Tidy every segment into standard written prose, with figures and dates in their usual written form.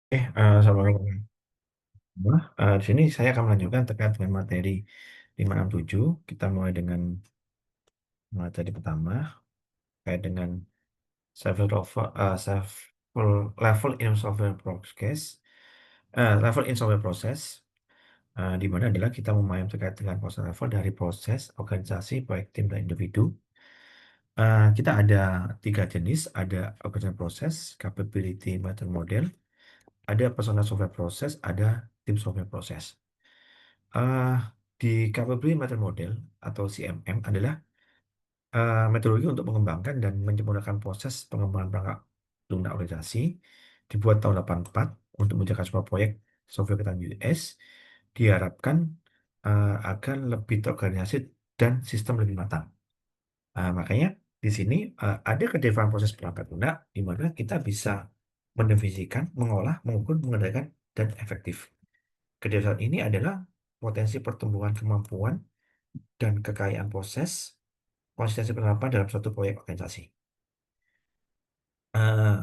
Assalamualaikum. Di sini saya akan melanjutkan terkait dengan materi 567. Kita mulai dengan materi pertama, terkait dengan self level in software process, level in software process, di mana adalah kita memahami terkait dengan proses level dari proses, organisasi, proyek, tim, dan individu. Kita ada tiga jenis, ada organizational process, capability matter model, ada personal software process, ada tim software process. Eh, di Capability Matter Model atau CMM adalah metodologi untuk mengembangkan dan menyempurnakan proses pengembangan perangkat lunak organisasi dibuat tahun 84 untuk menjaga sebuah proyek software ketan US diharapkan agar lebih terorganisasi dan sistem lebih matang. Makanya di sini ada kedefinisian proses perangkat lunak di mana kita bisa mendefinisikan, mengolah, mengukur, mengendalikan, dan efektif. Kedefinisian ini adalah potensi pertumbuhan kemampuan dan kekayaan proses, konsistensi penerapan dalam suatu proyek organisasi. Eh,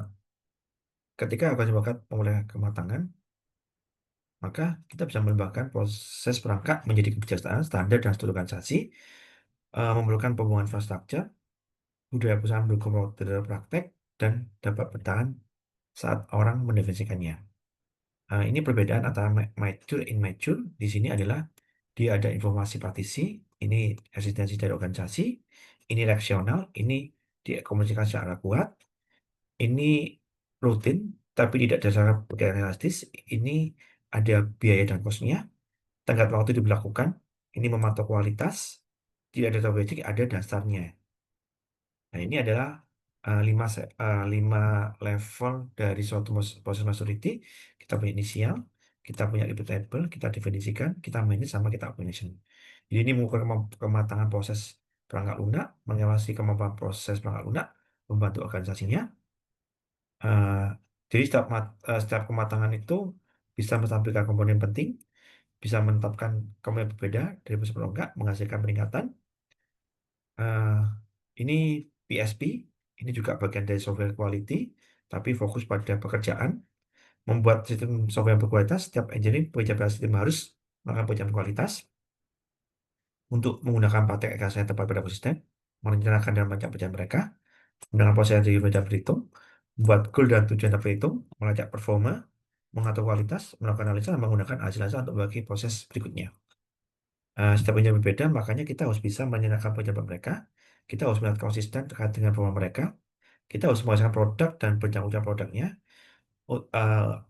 Ketika organisasi bakat memulai kematangan, maka kita bisa mengembangkan proses perangkat menjadi kebijaksanaan, standar, dan struktur organisasi, memerlukan pembangunan infrastruktur, budaya perusahaan mendukung model praktek, dan dapat bertahan saat orang mendefinisikannya. Ini perbedaan antara mature and immature di sini adalah dia ada informasi praktisi, ini eksistensi dari organisasi, ini reaksional, ini dia komunikasi secara kuat, ini rutin tapi tidak dasarkan perkiraan realistis, ini ada biaya dan kosnya, tenggat waktu diberlakukan, ini memantau kualitas, tidak ada tabel ada dasarnya. Nah, ini adalah lima level dari suatu proses maturity. Kita punya inisial, kita punya repeatable, kita definisikan, kita manage, sama kita automation. Jadi ini mengukur kematangan proses perangkat lunak, mengawasi kemampuan proses perangkat lunak, membantu organisasinya. Eh, jadi setiap kematangan itu bisa menampilkan komponen penting, bisa menetapkan komponen berbeda dari proses perangkat, menghasilkan peningkatan. Eh, ini PSP, ini juga bagian dari software quality, tapi fokus pada pekerjaan. Membuat sistem software yang berkualitas, setiap engineering pejabat sistem harus melakukan pengujian kualitas untuk menggunakan praktek ekstrak yang tepat pada konsisten, merencanakan dan merancang pekerjaan mereka, menggunakan proses yang dapat berhitung, membuat goal dan tujuan dapat berhitung, melacak performa, mengatur kualitas, melakukan analisa, dan menggunakan hasil-hasil untuk bagi proses berikutnya. Setiap pekerjaan berbeda, makanya kita harus bisa menyenangkan pejabat mereka, kita harus melihat konsisten terkait dengan performa mereka, kita harus menghasilkan produk dan bertanggung jawab produknya.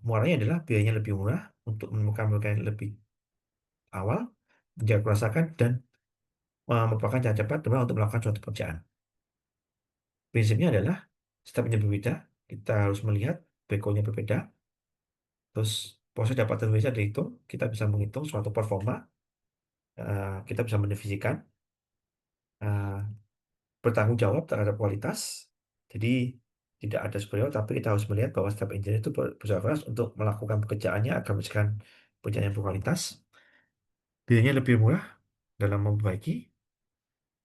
Muaranya adalah biayanya lebih murah untuk menemukan mereka yang lebih awal, menjaga kerasakan, dan merupakan cara cepat teman untuk melakukan suatu pekerjaan. Prinsipnya adalah setiapnya berbeda, kita harus melihat begonya berbeda, terus proses dapat bisa dihitung, kita bisa menghitung suatu performa, kita bisa mendefinisikan, eh, bertanggung jawab terhadap kualitas. Jadi tidak ada superior, tapi kita harus melihat bahwa setiap engineer itu berusaha keras untuk melakukan pekerjaannya agar menghasilkan pekerjaan yang berkualitas. Biayanya lebih murah dalam memperbaiki.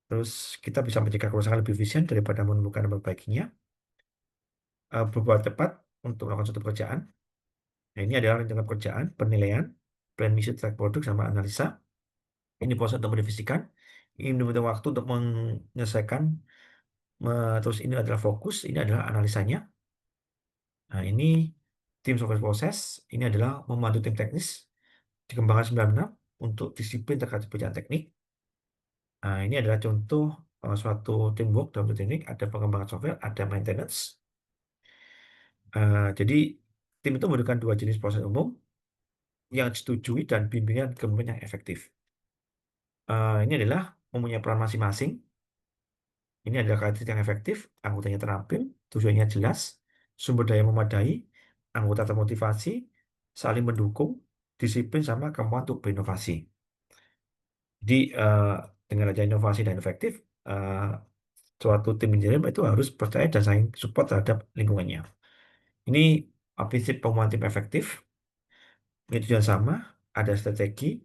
Terus kita bisa mencegah kerusakan lebih efisien daripada menemukan dan memperbaikinya. Berbuat cepat untuk melakukan suatu pekerjaan. Nah, ini adalah rencana pekerjaan, penilaian, plan misi track produk, sama analisa. Ini proses untuk mendefinisikan. Ini membutuhkan waktu untuk menyelesaikan. Terus ini adalah fokus, ini adalah analisanya. Nah, ini tim software proses. Ini adalah membantu tim teknis dikembangkan 96 untuk disiplin terkait pekerjaan teknik. Nah, ini adalah contoh suatu teamwork dalam teknik. Ada pengembangan software, ada maintenance. Jadi tim itu membutuhkan dua jenis proses umum yang disetujui dan bimbingan kepemimpinan yang efektif. Ini adalah mempunyai peran masing-masing. Ini adalah karakteristik yang efektif, anggotanya terampil, tujuannya jelas, sumber daya memadai, anggota termotivasi, saling mendukung, disiplin, sama kemampuan untuk berinovasi. Jadi dengan adanya inovasi dan efektif, eh, suatu tim engineer itu harus percaya dan saling support terhadap lingkungannya. Ini prinsip pembangunan tim efektif. Punya tujuan sama, ada strategi,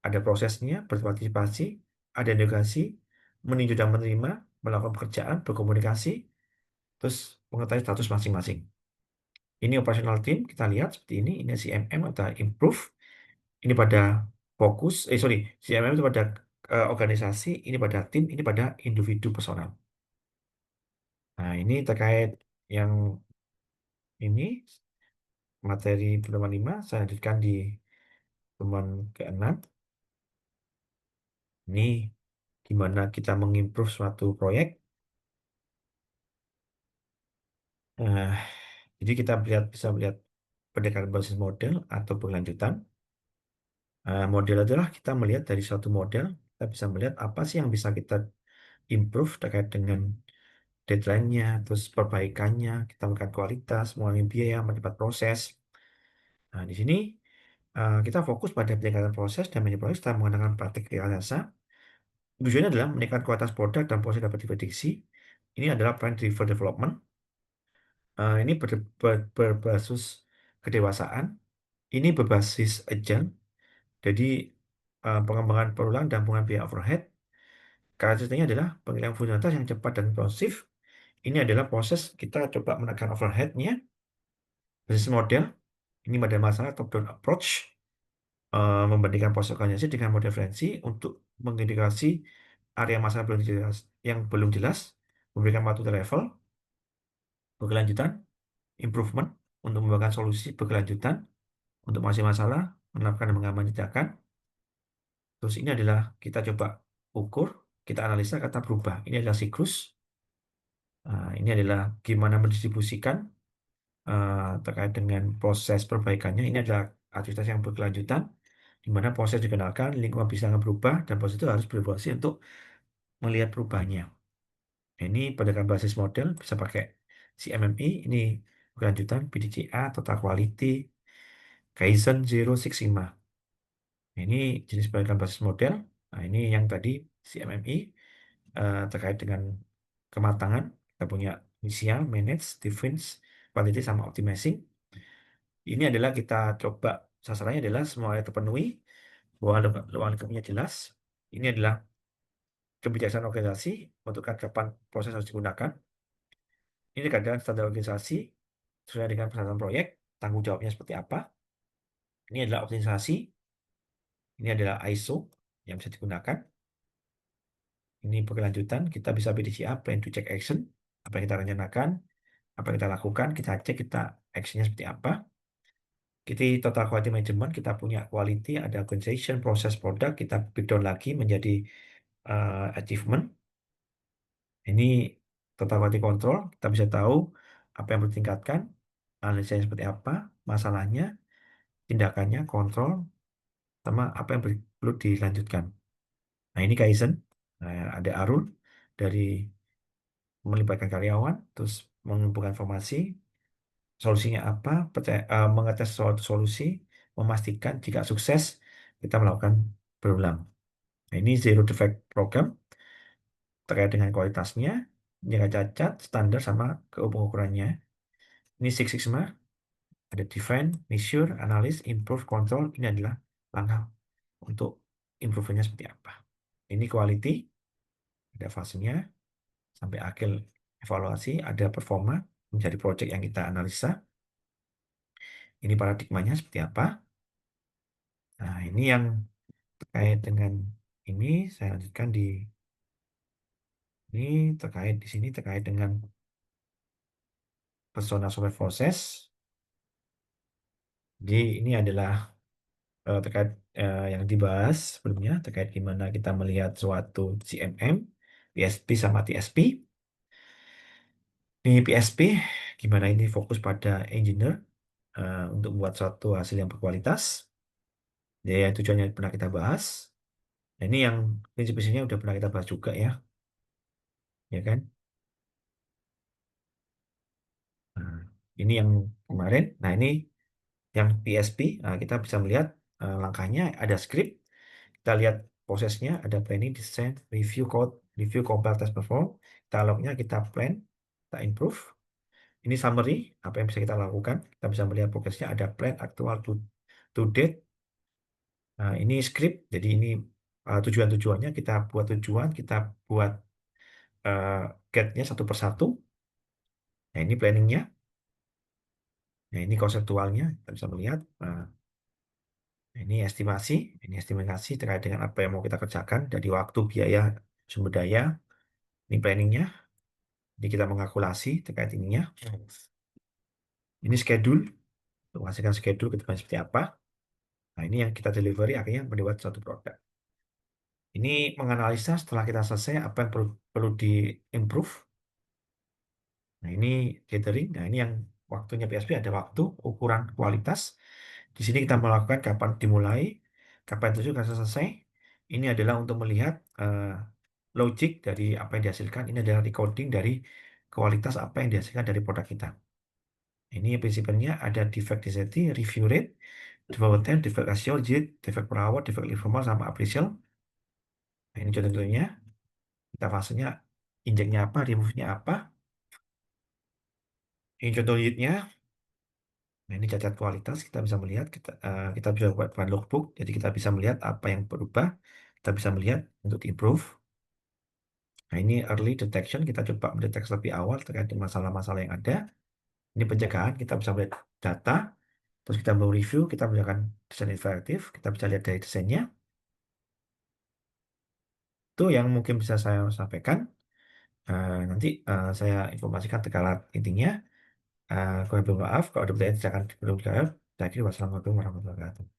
ada prosesnya, berpartisipasi, ada negosiasi, meninjau dan menerima, melakukan pekerjaan, berkomunikasi, terus mengetahui status masing-masing. Ini operational team, kita lihat seperti ini CMM atau improve. Ini pada fokus, sorry, CMM itu pada organisasi, ini pada tim, ini pada individu personal. Nah, ini terkait yang ini materi pedoman 5, saya lanjutkan di pedoman ke-6. Ini gimana kita mengimprove suatu proyek. Nah, jadi kita bisa melihat pendekatan basis model atau berlanjutan. Model adalah kita melihat dari suatu model, kita bisa melihat apa sih yang bisa kita improve terkait dengan deadline-nya, terus perbaikannya, kita melakukan kualitas, mengurangi biaya, mempercepat proses. Nah, di sini kita fokus pada peningkatan proses dan manajemen proses kita menggunakan praktik rekayasa. Tujuannya adalah meningkatkan kualitas produk dan proses dapat diprediksi. Ini adalah plan driven development. Ini berbasis kedewasaan. Ini berbasis agile. Jadi pengembangan perulang dan pengembangan biaya overhead. Karakteristiknya adalah pengiriman fundamentals yang cepat dan responsif. Ini adalah proses kita coba menekan overhead-nya. Business model, ini model masalah top-down approach. Membandingkan proses organisasi dengan model referensi untuk mengindikasi area masalah belum jelas, yang belum jelas, memberikan waktu level, berkelanjutan, improvement, untuk membangun solusi berkelanjutan, untuk masih masalah, menerapkan dan mengamati tindakan. Terus ini adalah kita coba ukur, kita analisa kata berubah. Ini adalah siklus. Ini adalah gimana mendistribusikan terkait dengan proses perbaikannya. Ini adalah aktivitas yang berkelanjutan, di mana proses dikenalkan, lingkungan bisa berubah, dan proses itu harus berevolusi untuk melihat perubahannya. Ini pendekatan basis model bisa pakai CMMI, ini berkelanjutan, PDCA, Total Quality, Kaizen, Zero Six Sigma. Ini jenis pendekatan basis model. Nah, ini yang tadi CMMI terkait dengan kematangan. Kita punya initial, manage, defense, quality, sama optimizing. Ini adalah kita coba sasarannya adalah semua yang terpenuhi, bahwa ruang lingkupnya jelas. Ini adalah kebijaksanaan organisasi, menentukan kapan proses harus digunakan. Ini kadang standar organisasi sesuai dengan persyaratan proyek, tanggung jawabnya seperti apa. Ini adalah optimalisasi, ini adalah ISO yang bisa digunakan. Ini berkelanjutan, kita bisa PDCA, plan to check action, apa yang kita rencanakan, apa yang kita lakukan, kita cek kita actionnya seperti apa. Kita total quality management, kita punya quality, ada organization, proses produk, kita breakdown lagi menjadi achievement. Ini total quality control, kita bisa tahu apa yang perlu ditingkatkan, analisanya seperti apa, masalahnya, tindakannya, kontrol, sama apa yang perlu dilanjutkan. Nah, ini Kaizen. Nah, ada Arun dari melibatkan karyawan, terus mengumpulkan informasi, solusinya apa, mengetes suatu solusi, memastikan jika sukses, kita melakukan berulang. Nah, ini Zero Defect Program terkait dengan kualitasnya, jaga cacat, standar, sama pengukurannya. Ini Six Sigma, ada define, measure, analysis, improve, control. Ini adalah langkah untuk improve-nya seperti apa. Ini quality, ada fasenya, sampai akhir evaluasi, ada performa, menjadi project yang kita analisa. Ini paradigmanya seperti apa. Nah, ini yang terkait dengan ini, saya lanjutkan di ini, terkait di sini, terkait dengan persona software process. Jadi ini adalah terkait yang dibahas sebelumnya, terkait gimana kita melihat suatu CMM, PSP sama TSP. Ini PSP, gimana ini fokus pada engineer untuk membuat suatu hasil yang berkualitas. Ya, yang tujuannya pernah kita bahas. Nah, ini yang prinsip-prinsipnya udah pernah kita bahas juga ya, ya kan? Nah, ini yang kemarin. Nah, ini yang PSP. Nah, kita bisa melihat langkahnya ada script. Kita lihat prosesnya, ada planning, design, review code, review compile, test perform. Kita lognya, kita plan, kita improve. Ini summary, apa yang bisa kita lakukan. Kita bisa melihat progresnya, ada plan, actual, to date. Nah, ini script, jadi ini tujuan-tujuannya, kita buat tujuan, kita buat uh, get-nya satu persatu. Nah, ini planningnya. Nah, ini konseptualnya, kita bisa melihat. Ini estimasi, ini estimasi terkait dengan apa yang mau kita kerjakan dari waktu, biaya, sumber daya. Ini planningnya, jadi kita mengalkulasi terkait ininya. Ini schedule, untuk menghasilkan schedule ke depan seperti apa. Nah, ini yang kita delivery akhirnya membuat suatu produk. Ini menganalisa setelah kita selesai apa yang perlu di-improve. Nah, ini gathering. Nah, ini yang waktunya PSP ada waktu, ukuran, kualitas. Di sini kita melakukan kapan dimulai, kapan itu juga selesai. Ini adalah untuk melihat logik dari apa yang dihasilkan. Ini adalah recording dari kualitas apa yang dihasilkan dari produk kita. Ini prinsipnya ada defect density, review rate, development time, defect ratio, JIT, defect per hour, defect informal, sama appraisal. Nah, ini contoh-contohnya. Kita fasenya, injeknya apa, remove-nya apa. Ini contoh JIT-nya. Nah, ini cacat kualitas. Kita bisa melihat, kita bisa buat logbook. Jadi kita bisa melihat apa yang berubah. Kita bisa melihat untuk improve. Nah, ini early detection. Kita coba mendeteksi lebih awal terkait dengan masalah-masalah yang ada. Ini pencegahan. Kita bisa melihat data. Terus kita mau review. Kita melakukan desain interaktif. Kita bisa lihat dari desainnya. Itu yang mungkin bisa saya sampaikan. Nanti saya informasikan segala intinya. Kurang lebih maaf. Kalau ada pertanyaan, silakan belum dijawab. Saya kira wassalamualaikum warahmatullahi wabarakatuh.